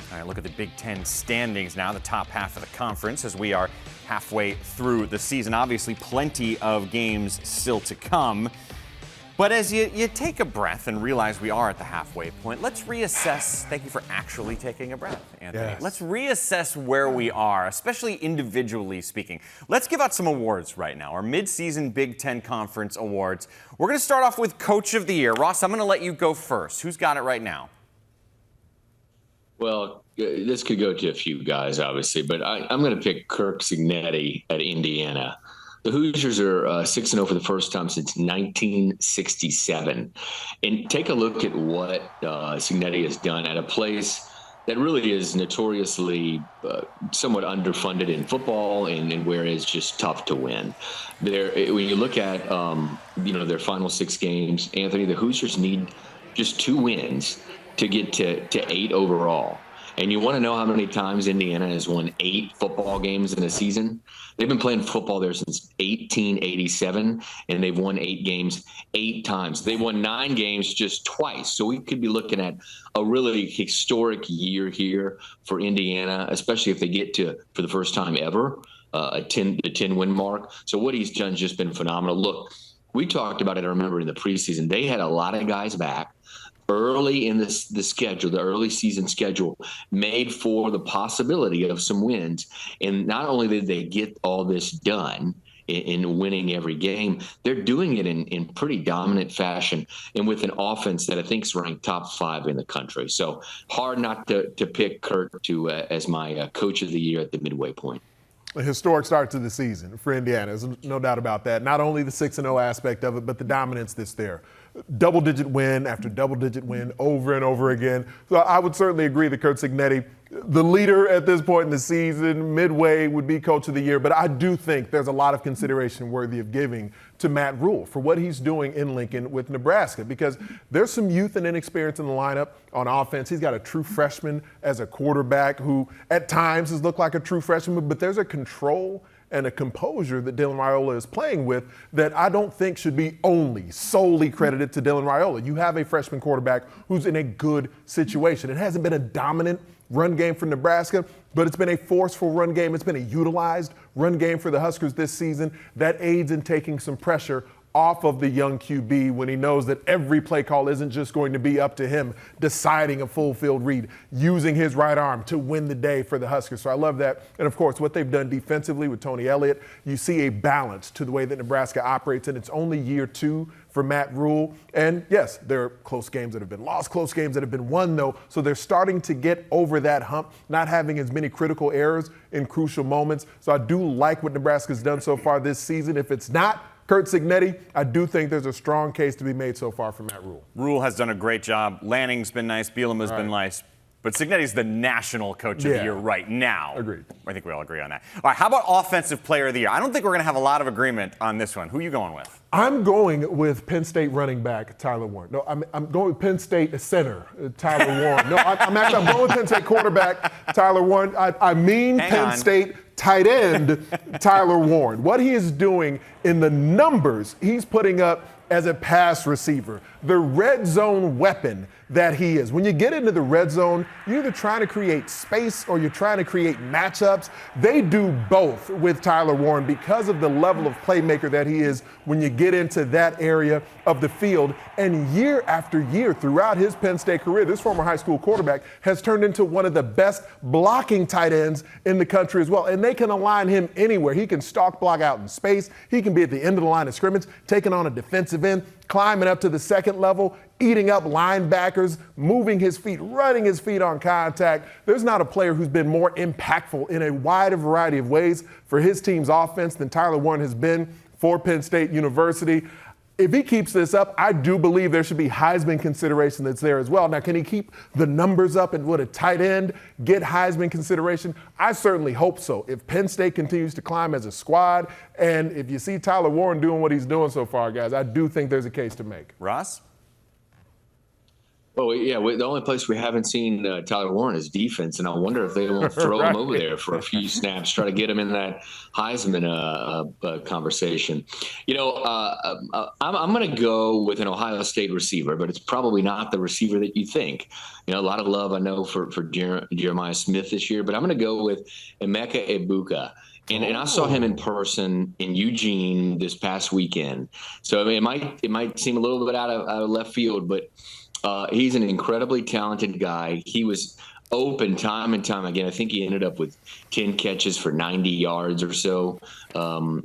All right, look at the Big Ten standings now, the top half of the conference as we are halfway through the season. Obviously, plenty of games still to come. But as you take a breath and realize we are at the halfway point, let's reassess. Thank you for actually taking a breath, Anthony. Yes. Let's reassess where we are, especially individually speaking. Let's give out some awards right now, our Midseason Big Ten Conference Awards. We're going to start off with Coach of the Year. Ross, I'm going to let you go first. Who's got it right now? Well, this could go to a few guys, obviously, but I'm going to pick Kirk Cignetti at Indiana. The Hoosiers are 6-0 for the first time since 1967. And take a look at what Cignetti has done at a place that really is notoriously somewhat underfunded in football and where it's just tough to win. When you look at their final 6 games, Anthony, the Hoosiers need just 2 wins to get to 8 overall. And you want to know how many times Indiana has won 8 football games in a season? They've been playing football there since 1887, and they've won 8 games 8 times. They won 9 games just twice. So we could be looking at a really historic year here for Indiana, especially if they get to, for the first time ever, a 10-win mark. So what he's done has just been phenomenal. Look, we talked about it, I remember, in the preseason. They had a lot of guys back. Early in the schedule, the early season schedule, made for the possibility of some wins. And not only did they get all this done in winning every game, they're doing it in pretty dominant fashion and with an offense that I think is ranked top 5 in the country. So hard not to pick Kurt as my coach of the year at the midway point. A historic start to the season for Indiana. There's no doubt about that. Not only the 6-0 aspect of it, but the dominance that's there. Double-digit win after double-digit win over and over again. So I would certainly agree that Kirk Cignetti, the leader at this point in the season, midway would be Coach of the Year. But I do think there's a lot of consideration worthy of giving to Matt Rule for what he's doing in Lincoln with Nebraska, because there's some youth and inexperience in the lineup on offense. He's got a true freshman as a quarterback who at times has looked like a true freshman, but there's a control and a composure that Dylan Raiola is playing with that I don't think should be solely credited to Dylan Raiola. You have a freshman quarterback who's in a good situation. It hasn't been a dominant run game for Nebraska, but it's been a forceful run game. It's been a utilized run game for the Huskers this season that aids in taking some pressure off of the young QB when he knows that every play call isn't just going to be up to him deciding a full field read, using his right arm to win the day for the Huskers. So I love that. And of course, what they've done defensively with Tony Elliott, you see a balance to the way that Nebraska operates, and it's only year 2 for Matt Rule. And yes, there are close games that have been lost, close games that have been won though. So they're starting to get over that hump, not having as many critical errors in crucial moments. So I do like what Nebraska's done so far this season. If it's not Kirk Cignetti, I do think there's a strong case to be made so far for Matt Rule. Rule has done a great job. Lanning's been nice. Bielema's been nice. But Cignetti's the national coach of the year right now. Agreed. I think we all agree on that. All right, how about offensive player of the year? I don't think we're going to have a lot of agreement on this one. Who are you going with? I'm going with Penn State running back Tyler Warren. No, I'm going with Penn State center Tyler Warren. No, I'm going with Penn State quarterback Tyler Warren. I mean Penn State tight end Tyler Warren. What he is doing in the numbers he's putting up as a pass receiver, the red zone weapon that he is. When you get into the red zone, you're either trying to create space or you're trying to create matchups. They do both with Tyler Warren because of the level of playmaker that he is when you get into that area of the field. And year after year throughout his Penn State career, this former high school quarterback has turned into one of the best blocking tight ends in the country as well. And they can align him anywhere. He can stalk block out in space. He can be at the end of the line of scrimmage, taking on a defensive end, climbing up to the second level, eating up linebackers, moving his feet, running his feet on contact. There's not a player who's been more impactful in a wider variety of ways for his team's offense than Tyler Warren has been for Penn State University. If he keeps this up, I do believe there should be Heisman consideration that's there as well. Now, can he keep the numbers up and would a tight end get Heisman consideration? I certainly hope so. If Penn State continues to climb as a squad, and if you see Tyler Warren doing what he's doing so far, guys, I do think there's a case to make. Ross? Oh, yeah. The only place we haven't seen Tyler Warren is defense, and I wonder if they won't throw him over there for a few snaps, try to get him in that Heisman conversation. I'm going to go with an Ohio State receiver, but it's probably not the receiver that you think. A lot of love, I know, for Jeremiah Smith this year, but I'm going to go with Emeka Egbuka. And I saw him in person in Eugene this past weekend. So, I mean, it might seem a little bit out of left field, but he's an incredibly talented guy. He was open time and time again. I think he ended up with 10 catches for 90 yards or so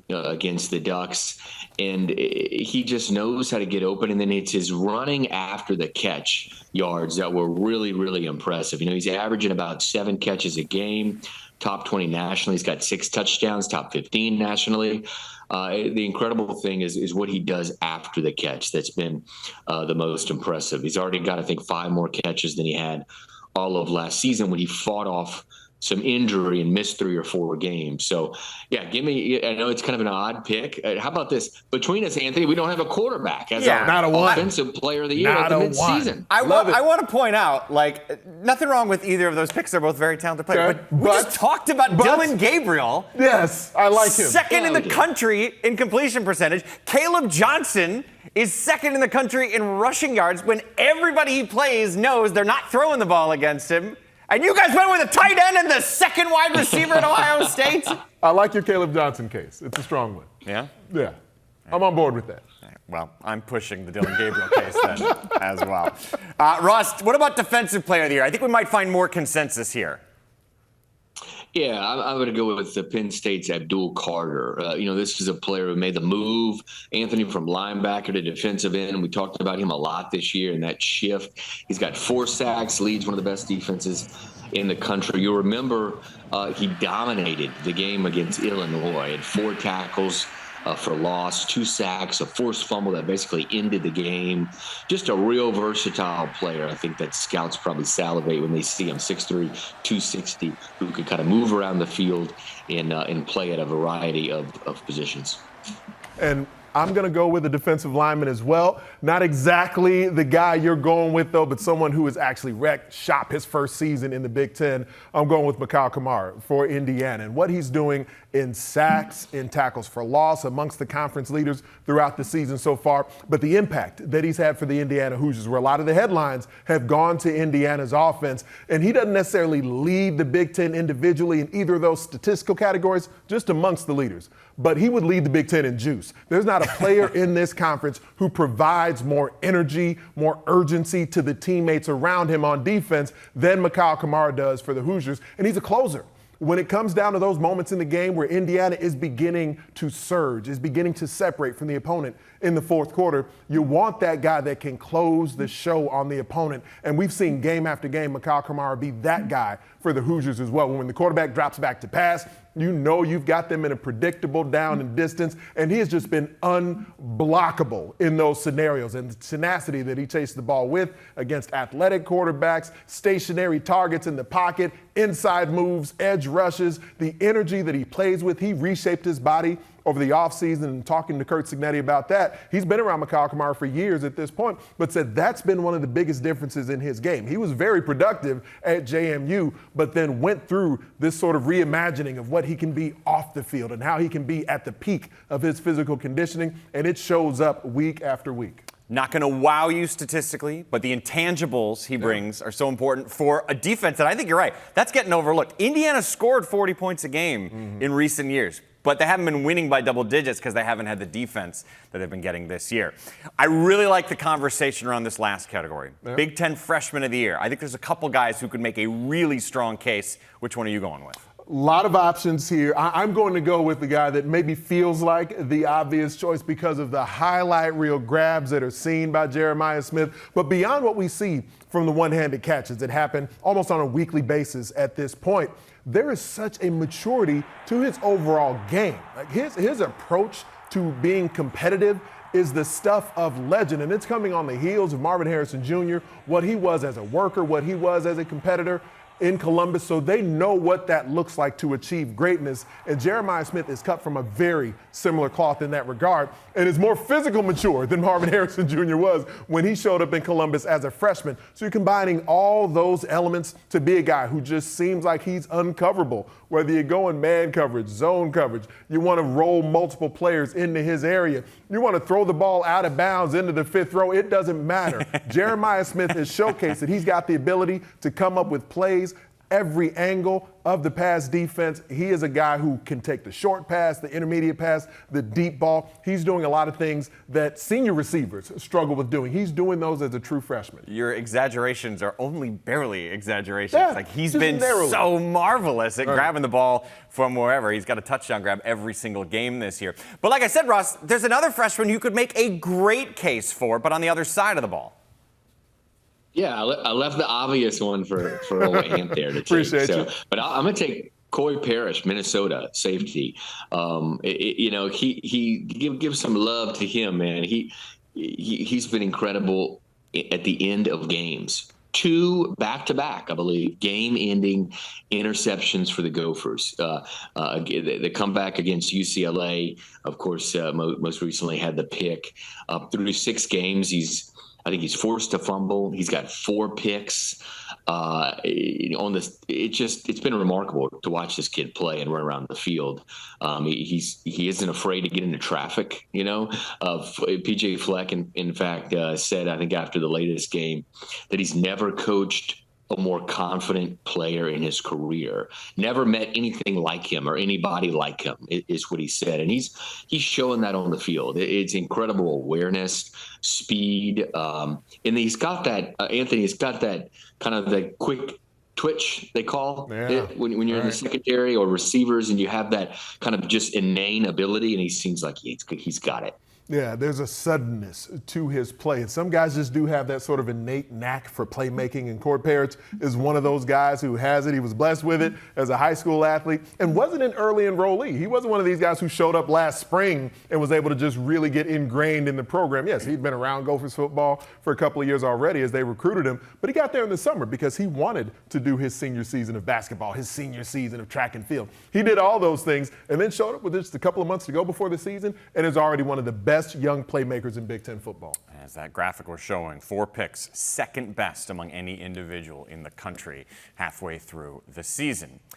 against the Ducks. And he just knows how to get open. And then it's his running after the catch yards that were really, really impressive. He's averaging about 7 catches a game, top 20 nationally. He's got 6 touchdowns, top 15 nationally. The incredible thing is what he does after the catch that's been the most impressive. He's already got, I think, 5 more catches than he had all of last season when he fought off some injury and missed 3 or 4 games. So, yeah, I know it's kind of an odd pick. How about this? Between us, Anthony, we don't have a quarterback as our not a one. Offensive player of the year at the midseason. I want to point out, nothing wrong with either of those picks. They're both very talented players. Okay. But we just talked about Dylan Gabriel. Yes, I like him. Second in the country in completion percentage. Caleb Johnson is second in the country in rushing yards when everybody he plays knows they're not throwing the ball against him. And you guys went with a tight end and the second wide receiver at Ohio State? I like your Caleb Johnson case. It's a strong one. Yeah? Yeah. I'm on board with that. Well, I'm pushing the Dylan Gabriel case then as well. Ross, what about Defensive Player of the Year? I think we might find more consensus here. Yeah, I'm going to go with the Penn State's Abdul Carter. This is a player who made the move, Anthony, from linebacker to defensive end. We talked about him a lot this year in that shift. He's got 4 sacks, leads one of the best defenses in the country. You'll remember he dominated the game against Illinois, had 4 tackles for loss, 2 sacks, a forced fumble that basically ended the game. Just a real versatile player. I think that scouts probably salivate when they see him, 6'3", 260, who could kind of move around the field and play at a variety of positions. And I'm going to go with a defensive lineman as well. Not exactly the guy you're going with, though, but someone who has actually wrecked shop his first season in the Big Ten. I'm going with Mikal Kamara for Indiana. And what he's doing in sacks, in tackles for loss, amongst the conference leaders throughout the season so far. But the impact that he's had for the Indiana Hoosiers, where a lot of the headlines have gone to Indiana's offense. And he doesn't necessarily lead the Big Ten individually in either of those statistical categories, just amongst the leaders. But he would lead the Big Ten in juice. There's not a player in this conference who provides more energy, more urgency to the teammates around him on defense than Mikal Kamara does for the Hoosiers. And he's a closer. When it comes down to those moments in the game where Indiana is beginning to surge, is beginning to separate from the opponent in the fourth quarter, you want that guy that can close the show on the opponent. And we've seen game after game Mikal Kamara be that guy for the Hoosiers as well. When the quarterback drops back to pass, you've got them in a predictable down and distance, and he has just been unblockable in those scenarios. And the tenacity that he chases the ball with against athletic quarterbacks, stationary targets in the pocket, inside moves, edge rushes, the energy that he plays with. He reshaped his body over the offseason, and talking to Kurt Cignetti about that. He's been around Mikal Kamara for years at this point, but said that's been one of the biggest differences in his game. He was very productive at JMU, but then went through this sort of reimagining of what he can be off the field and how he can be at the peak of his physical conditioning, and it shows up week after week. Not going to wow you statistically, but the intangibles he brings are so important for a defense that I think you're right. That's getting overlooked. Indiana scored 40 points a game in recent years, but they haven't been winning by double digits because they haven't had the defense that they've been getting this year. I really like the conversation around this last category. Yeah. Big Ten Freshman of the Year. I think there's a couple guys who could make a really strong case. Which one are you going with? A lot of options here. I'm going to go with the guy that maybe feels like the obvious choice because of the highlight reel grabs that are seen by Jeremiah Smith. But beyond what we see from the one-handed catches that happen almost on a weekly basis at this point, there is such a maturity to his overall game. Like his approach to being competitive is the stuff of legend, and it's coming on the heels of Marvin Harrison Jr., what he was as a worker, what he was as a competitor. in Columbus, so they know what that looks like to achieve greatness. And Jeremiah Smith is cut from a very similar cloth in that regard and is more physical mature than Marvin Harrison Jr. was when he showed up in Columbus as a freshman. So you're combining all those elements to be a guy who just seems like he's uncoverable. Whether you go in man coverage, zone coverage, you want to roll multiple players into his area, you want to throw the ball out of bounds into the fifth row, it doesn't matter. Jeremiah Smith has showcased that he's got the ability to come up with plays every angle of the pass defense. He is a guy who can take the short pass, the intermediate pass, the deep ball. He's doing a lot of things that senior receivers struggle with doing. He's doing those as a true freshman. Your exaggerations are only barely exaggerations. Yeah, like he's been so marvelous at grabbing the ball from wherever. He's got a touchdown grab every single game this year. But like I said, Ross, there's another freshman you could make a great case for, but on the other side of the ball. Yeah, I left the obvious one for old Ant there to take. Appreciate you. But I'm going to take Corey Parrish, Minnesota safety. He give some love to him, man. He's been incredible at the end of games. 2 back-to-back, I believe, game-ending interceptions for the Gophers. The comeback against UCLA, of course, most recently had the pick. Through 6 games, I think he's forced to fumble. He's got 4 picks. It's been remarkable to watch this kid play and run around the field. He isn't afraid to get into traffic. PJ Fleck, in fact, said, I think after the latest game, that he's never coached a more confident player in his career. Never met anything like him or anybody like him, is what he said. And he's showing that on the field. It's incredible awareness, speed. And he's got that, Anthony, he's got that kind of the quick twitch, they call it, when you're in the secondary or receivers and you have that kind of just inane ability, and he seems like he's got it. Yeah, there's a suddenness to his play. And some guys just do have that sort of innate knack for playmaking. And Corey Parrish is one of those guys who has it. He was blessed with it as a high school athlete and wasn't an early enrollee. He wasn't one of these guys who showed up last spring and was able to just really get ingrained in the program. Yes, he'd been around Gophers football for a couple of years already as they recruited him, but he got there in the summer because he wanted to do his senior season of basketball, his senior season of track and field. He did all those things and then showed up with just a couple of months to go before the season and is already one of the best young playmakers in Big Ten football. As that graphic was showing, 4 picks, second best among any individual in the country halfway through the season.